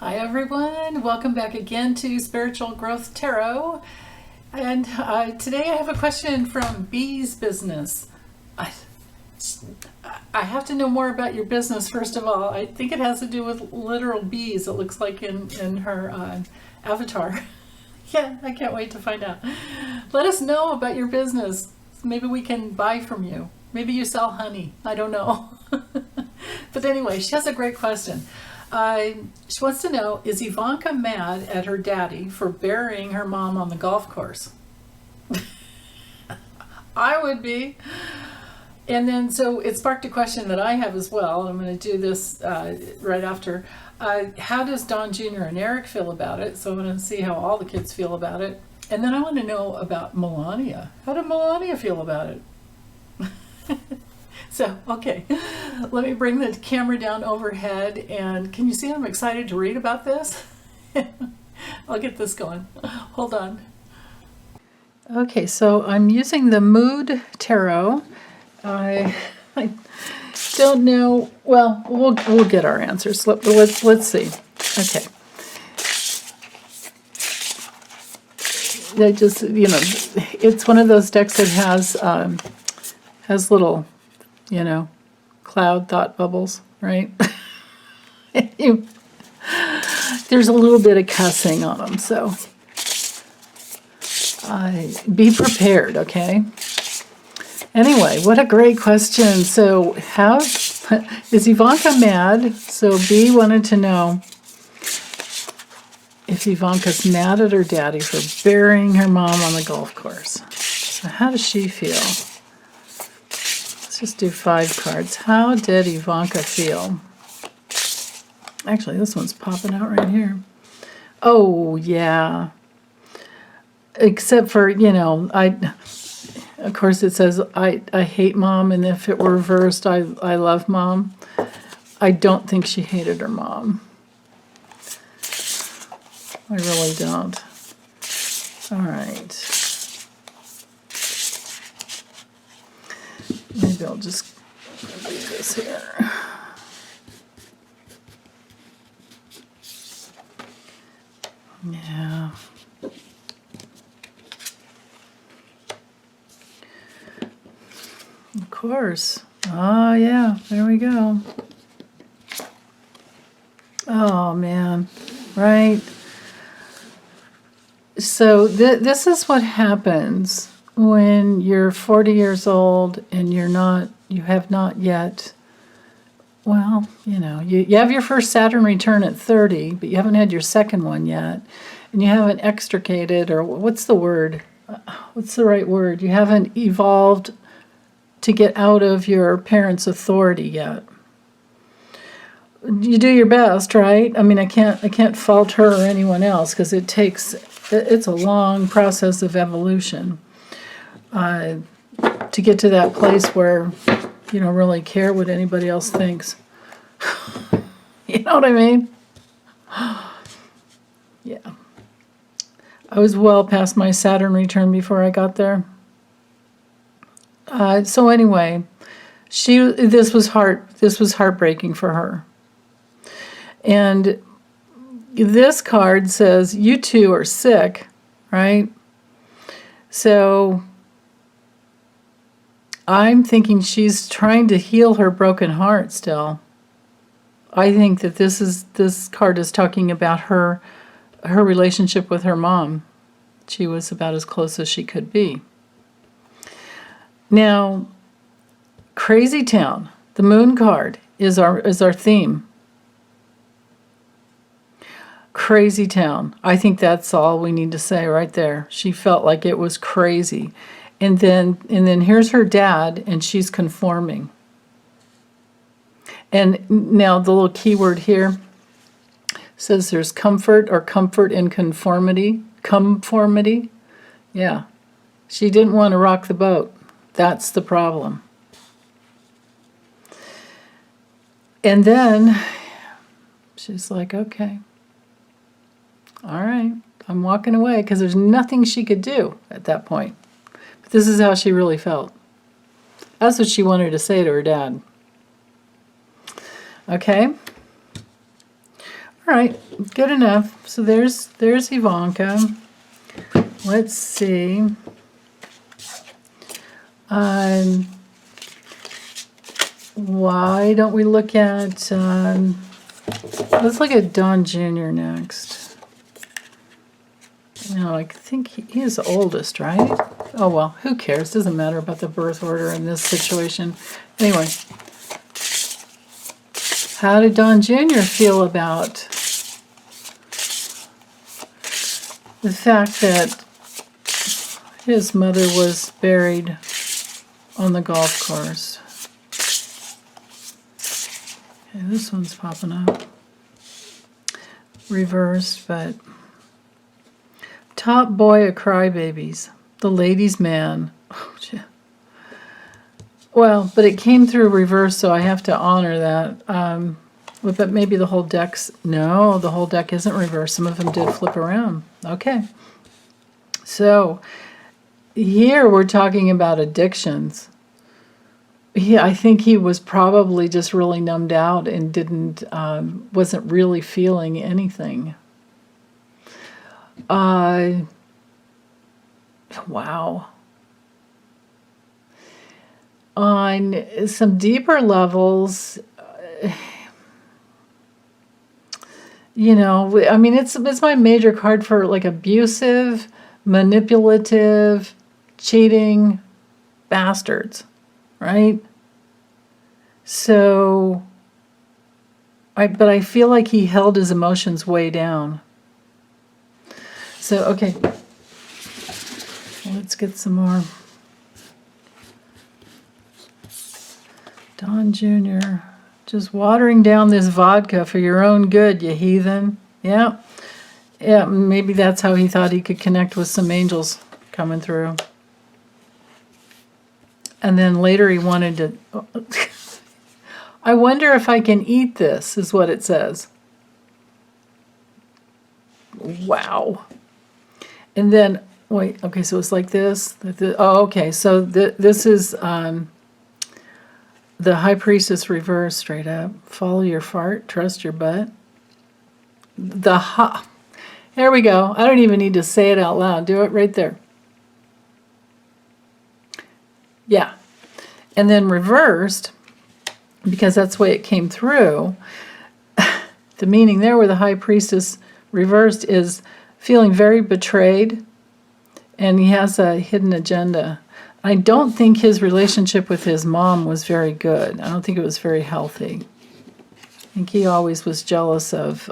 Hi everyone, welcome back again to Spiritual Growth Tarot. And today I have a question from Bee's Business. I, I have to know more about your business first of all. I think it has to do with literal bees, it looks like in her avatar. Yeah, I can't wait to find out. Let us know about your business. Maybe we can buy from you. Maybe you sell honey. I don't know. But anyway, she has a great question. She wants to know, is Ivanka mad at her daddy for burying her mom on the golf course? I would be. And then, so it sparked a question that I have as well. I'm going to do this right after. How does Don Jr. and Eric feel about it? So I'm going to see how all the kids feel about it. And then I want to know about Melania. How did Melania feel about it? So, okay, let me bring the camera down overhead, and can you see I'm excited to read about this? I'll get this going. Hold on. Okay, so I'm using the Mood Tarot. I don't know, well, we'll get our answers. Let's see. Okay. They just, it's one of those decks that has little, cloud thought bubbles, right? There's a little bit of cussing on them, so be prepared, okay? Anyway, what a great question. So how is Ivanka mad? So B wanted to know if Ivanka's mad at her daddy for burying her mom on the golf course. So how does she feel? Let's just do 5 cards. How did Ivanka feel? Actually, this one's popping out right here. Oh, yeah. Except for, of course it says, I hate mom, and if it were reversed, I love mom. I don't think she hated her mom. I really don't. All right. Maybe I'll just leave this here. Yeah. Of course. Oh, yeah. There we go. Oh, man. Right. So this is what happens when you're 40 years old and you have not yet, well, you have your first Saturn return at 30, but you haven't had your second one yet, and you haven't extricated, or what's the word? What's the right word? You haven't evolved to get out of your parents' authority yet. You do your best, right? I mean, I can't fault her or anyone else, because it's a long process of evolution to get to that place where you don't really care what anybody else thinks. You know what I mean? Yeah. I was well past my Saturn return before I got there. So anyway, this was heartbreaking for her. And this card says, you two are sick, right? So I'm thinking she's trying to heal her broken heart still. I think that this card is talking about her relationship with her mom. She was about as close as she could be. Now, Crazy Town, the moon card, is our theme. Crazy Town. I think that's all we need to say right there. She felt like it was crazy. And then here's her dad, and she's conforming. And now the little keyword here says there's comfort in conformity. Conformity. Yeah. She didn't want to rock the boat. That's the problem. And then she's like, okay. All right, I'm walking away, because there's nothing she could do at that point. But this is how she really felt. That's what she wanted to say to her dad. Okay? All All right, good enough. So there's Ivanka. Let's see. Why don't we look at, let's look at Don Jr. next. No, I think he is the oldest, right? Oh, well, who cares? Doesn't matter about the birth order in this situation. Anyway, how did Don Jr. feel about the fact that his mother was buried on the golf course? Okay, this one's popping up. Reversed, but... Top boy of crybabies. The ladies' man. Oh, gee. Well, but it came through reverse, so I have to honor that. But maybe the whole deck's... No, the whole deck isn't reversed. Some of them did flip around. Okay. So, here we're talking about addictions. I think he was probably just really numbed out and wasn't really feeling anything. Wow. On some deeper levels, you know, I mean, it's my major card for like abusive, manipulative, cheating bastards, right? So, but I feel like he held his emotions way down. So, okay, let's get some more. Don Jr., just watering down this vodka for your own good, you heathen. Yeah, maybe that's how he thought he could connect with some angels coming through. And then later he wanted to... I wonder if I can eat this, is what it says. Wow. And then, wait, okay, so it's like this. Oh, okay, so this is the High Priestess reverse straight up. Follow your fart, trust your butt. There we go. I don't even need to say it out loud. Do it right there. Yeah. And then reversed, because that's the way it came through, the meaning there where the High Priestess reversed is feeling very betrayed, and he has a hidden agenda. I don't think his relationship with his mom was very good. I don't think it was very healthy. I think he always was jealous of...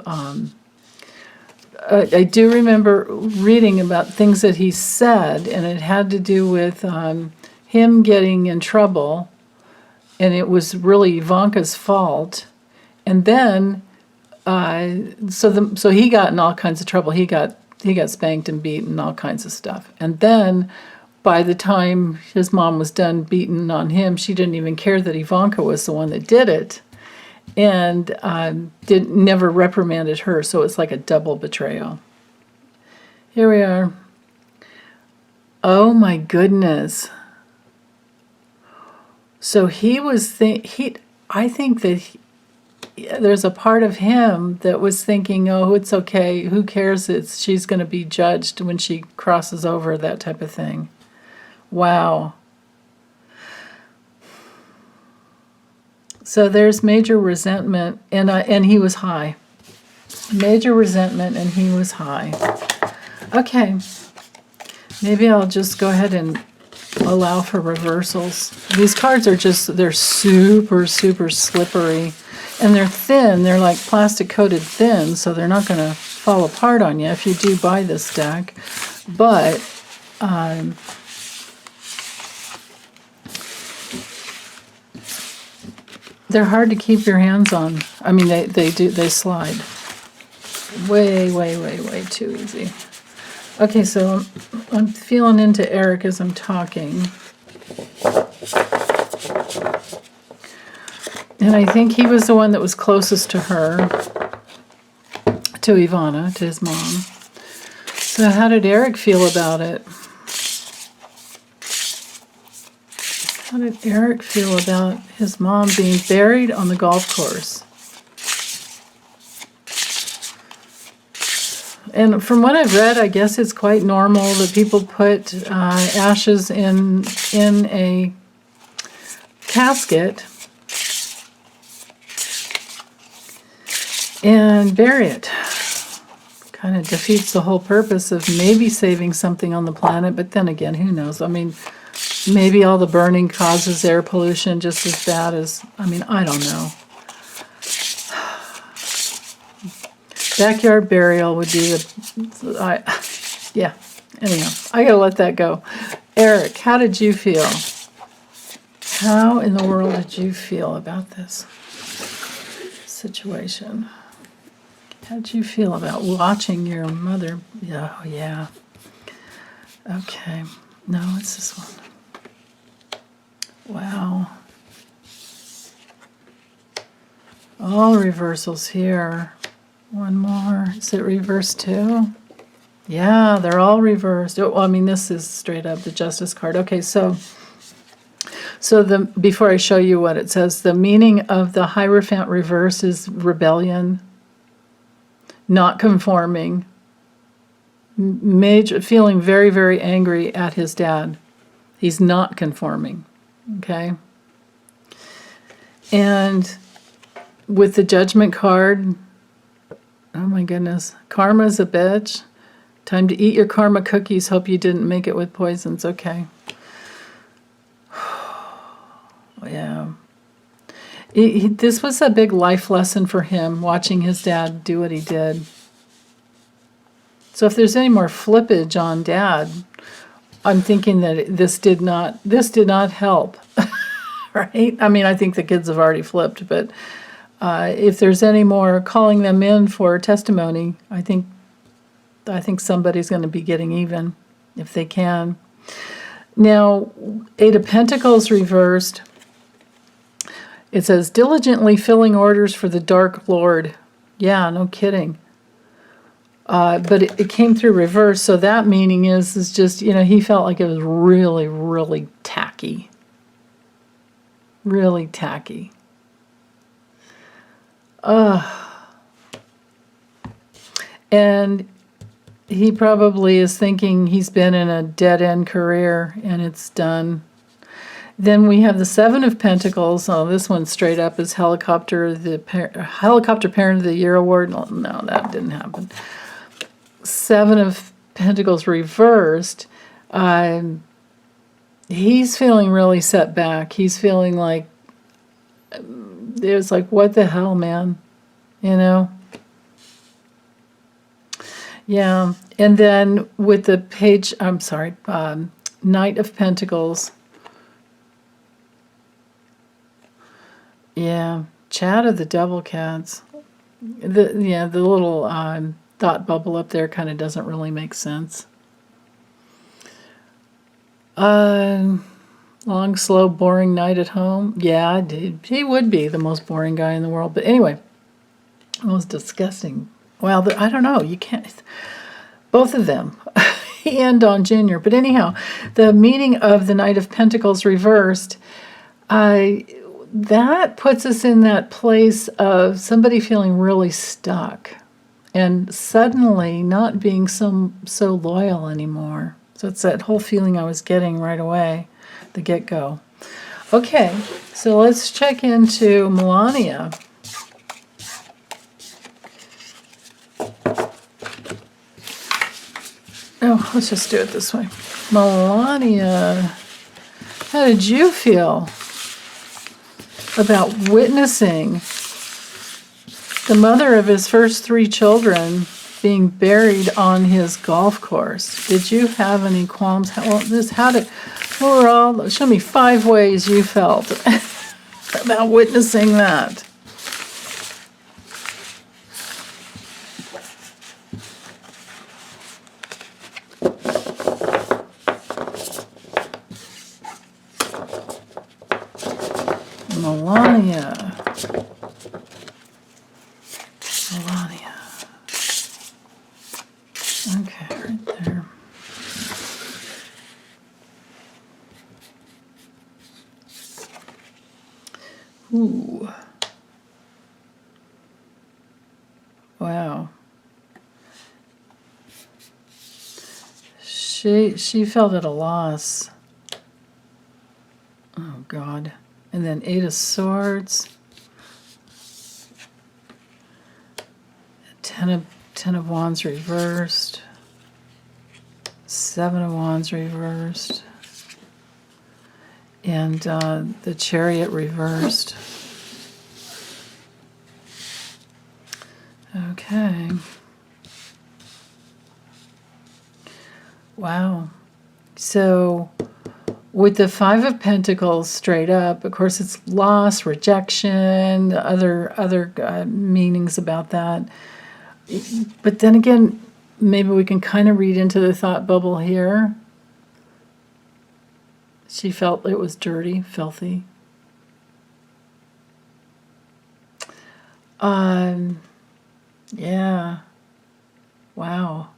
I do remember reading about things that he said, and it had to do with him getting in trouble, and it was really Ivanka's fault. And then, so he got in all kinds of trouble. He got spanked and beaten and all kinds of stuff. And then, by the time his mom was done beating on him, she didn't even care that Ivanka was the one that did it, and never reprimanded her. So it's like a double betrayal. Here we are. Oh my goodness. So he was I think that there's a part of him that was thinking, oh, it's okay, who cares, she's going to be judged when she crosses over, that type of thing. Wow. So there's major resentment, and he was high. Major resentment, and he was high. Okay. Maybe I'll just go ahead and allow for reversals. These cards are they're super, super slippery. And they're thin. They're like plastic-coated thin, so they're not going to fall apart on you if you do buy this deck. But they're hard to keep your hands on. I mean, they slide. Way, way, way, way too easy. Okay, so I'm feeling into Eric as I'm talking. And I think he was the one that was closest to her, to Ivana, to his mom. So how did Eric feel about it? How did Eric feel about his mom being buried on the golf course? And from what I've read, I guess it's quite normal that people put ashes in a casket and bury it. Kind of defeats the whole purpose of maybe saving something on the planet, but then again, who knows? I mean, maybe all the burning causes air pollution just as bad as, I mean, I don't know. Backyard burial would be yeah, anyhow, I gotta let that go. Eric, how did you feel? How in the world did you feel about this situation? How did you feel about watching your mother? Oh, yeah. Okay. No, it's this one. Wow. All reversals here. One more. Is it reversed too? Yeah, they're all reversed. Oh, I mean, this is straight up the Justice card. Okay, so before I show you what it says, the meaning of the Hierophant reverse is rebellion, not conforming, feeling very, very angry at his dad. He's not conforming, okay? And with the Judgment card, oh my goodness, karma's a bitch. Time to eat your karma cookies. Hope you didn't make it with poisons. Okay. Yeah. This was a big life lesson for him, watching his dad do what he did. So if there's any more flippage on dad, I'm thinking that this did not help, right? I mean, I think the kids have already flipped, but if there's any more calling them in for testimony, I think somebody's going to be getting even if they can. Now, Eight of Pentacles reversed. It says, diligently filling orders for the Dark Lord. Yeah, no kidding. But it came through reverse, so that meaning is just, he felt like it was really, really tacky. Really tacky. And he probably is thinking he's been in a dead-end career and it's done. Then we have the Seven of Pentacles. Oh, this one straight up is Helicopter Parent of the Year award. No, that didn't happen. Seven of Pentacles reversed. He's feeling really set back. He's feeling like, there's like, what the hell, man? Yeah, and then with the Knight of Pentacles. Yeah, Chat of the Devil Cats. The little thought bubble up there kind of doesn't really make sense. Long, slow, boring night at home. Yeah, he would be the most boring guy in the world. But anyway, most disgusting. Well, I don't know. You can't. Both of them. And Don Jr. But anyhow, the meaning of the Knight of Pentacles reversed, that puts us in that place of somebody feeling really stuck and suddenly not being so loyal anymore. So it's that whole feeling I was getting right away, the get-go. Okay, so let's check into Melania. Oh, let's just do it this way. Melania, how did you feel about witnessing the mother of his first 3 children being buried on his golf course? Did you have any qualms? Show me 5 ways you felt about witnessing that. Melania. Okay, right there. Ooh. Wow. She felt at a loss. Oh God. And then 8 of Swords. 10 of Wands reversed. 7 of Wands reversed. And the Chariot reversed. Okay. Wow. So with the 5 of Pentacles straight up, of course it's loss, rejection, other meanings about that. But then again, maybe we can kind of read into the thought bubble here. She felt it was dirty, filthy. Yeah. Wow.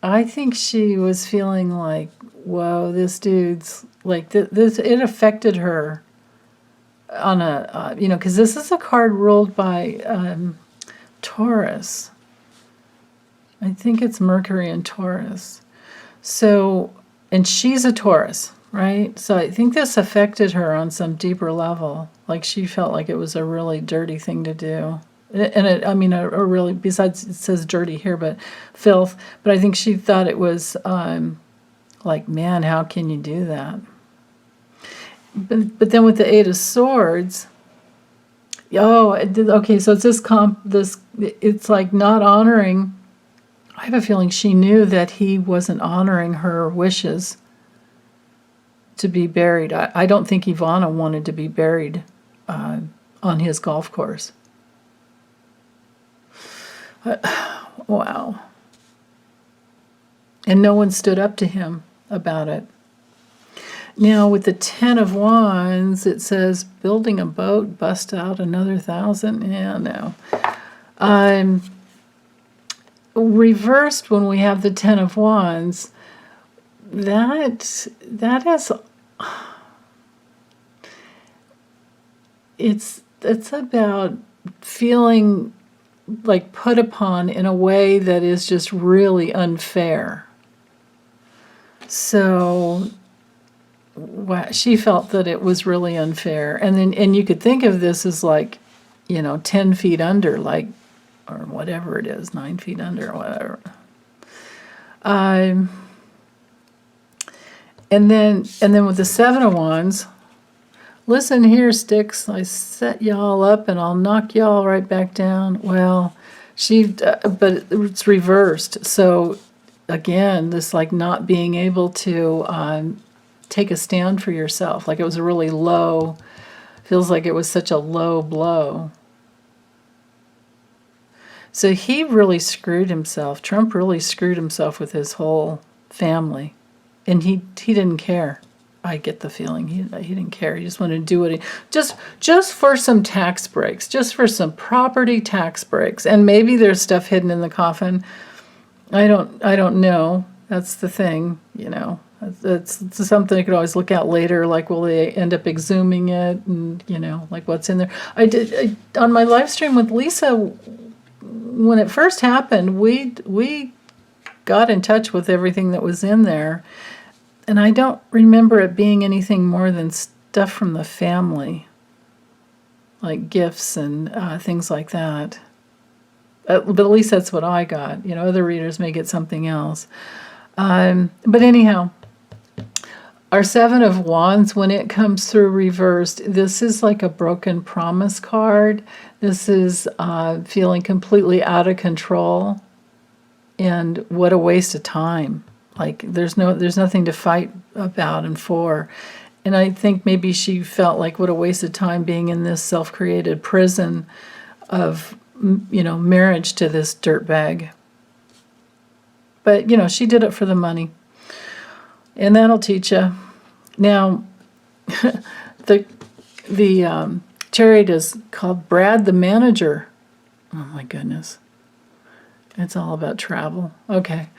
I think she was feeling like, whoa, this dude's like this. It affected her on a because this is a card ruled by Taurus. I think it's Mercury and Taurus. So, and she's a Taurus, right? So I think this affected her on some deeper level. Like she felt like it was a really dirty thing to do. And a really, besides it says dirty here, but filth. But I think she thought it was like, man, how can you do that? But then with the 8 of Swords, okay, so it's it's like not honoring. I have a feeling she knew that he wasn't honoring her wishes to be buried. I don't think Ivana wanted to be buried on his golf course. Wow. And no one stood up to him about it. Now, with the 10 of Wands, it says, building a boat, bust out another 1,000. Yeah, no. Reversed, when we have the 10 of Wands, that is, it's about feeling like put upon in a way that is just really unfair. So she felt that it was really unfair. And you could think of this as like, 10 feet under, like, or whatever it is, 9 feet under, or whatever. And then with the 7 of Wands, listen here, sticks, I set y'all up and I'll knock y'all right back down. Well, but it's reversed. So again, this like not being able to take a stand for yourself. Like it was a really low, feels like it was such a low blow. So he really screwed himself. Trump really screwed himself with his whole family. And he didn't care. I get the feeling he didn't care. He just wanted to do what he just for some tax breaks, just for some property tax breaks. And maybe there's stuff hidden in the coffin. I don't know. That's the thing, It's something you could always look at later, like will they end up exhuming it and like what's in there. I on my live stream with Lisa, when it first happened, we got in touch with everything that was in there. And I don't remember it being anything more than stuff from the family, like gifts and things like that. But at least that's what I got. Other readers may get something else. But anyhow, our 7 of Wands, when it comes through reversed, this is like a broken promise card. This is feeling completely out of control. And what a waste of time. Like there's nothing to fight about and for. And I think maybe she felt like what a waste of time being in this self-created prison of, marriage to this dirtbag. But, she did it for the money. And that'll teach you. Now, the Chariot is called Brad the Manager. Oh my goodness. It's all about travel. Okay.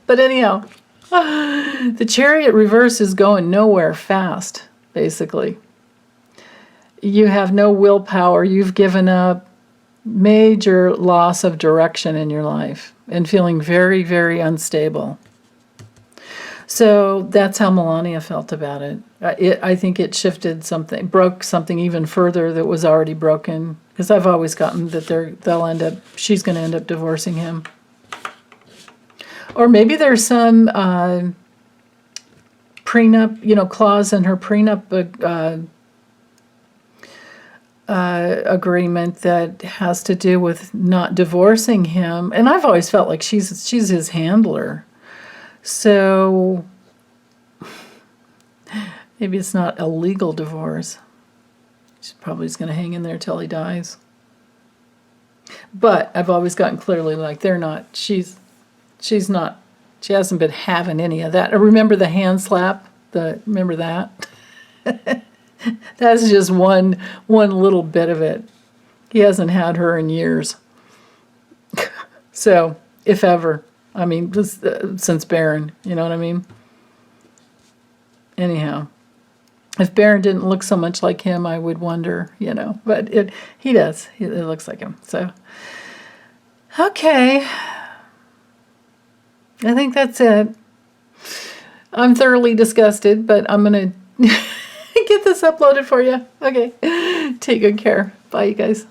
But anyhow, the Chariot reverse is going nowhere fast, basically. You have no willpower. You've given up. major loss of direction in your life and feeling very, very unstable. So that's how Melania felt about it. I think it shifted something, broke something even further that was already broken. Because I've always gotten that she's going to end up divorcing him. Or maybe there's some prenup, clause in her prenup agreement that has to do with not divorcing him. And I've always felt like she's his handler. So maybe it's not a legal divorce. She's probably just going to hang in there till he dies. But I've always gotten clearly like they're not. She's not. She hasn't been having any of that. I remember the hand slap. Remember that? That's just one little bit of it. He hasn't had her in years. So, if ever. I mean, since Baron, you know what I mean? Anyhow, if Baron didn't look so much like him, I would wonder, But he does. It looks like him. So, okay. I think that's it. I'm thoroughly disgusted, but I'm going to get this uploaded for you. Okay. Take good care. Bye, you guys.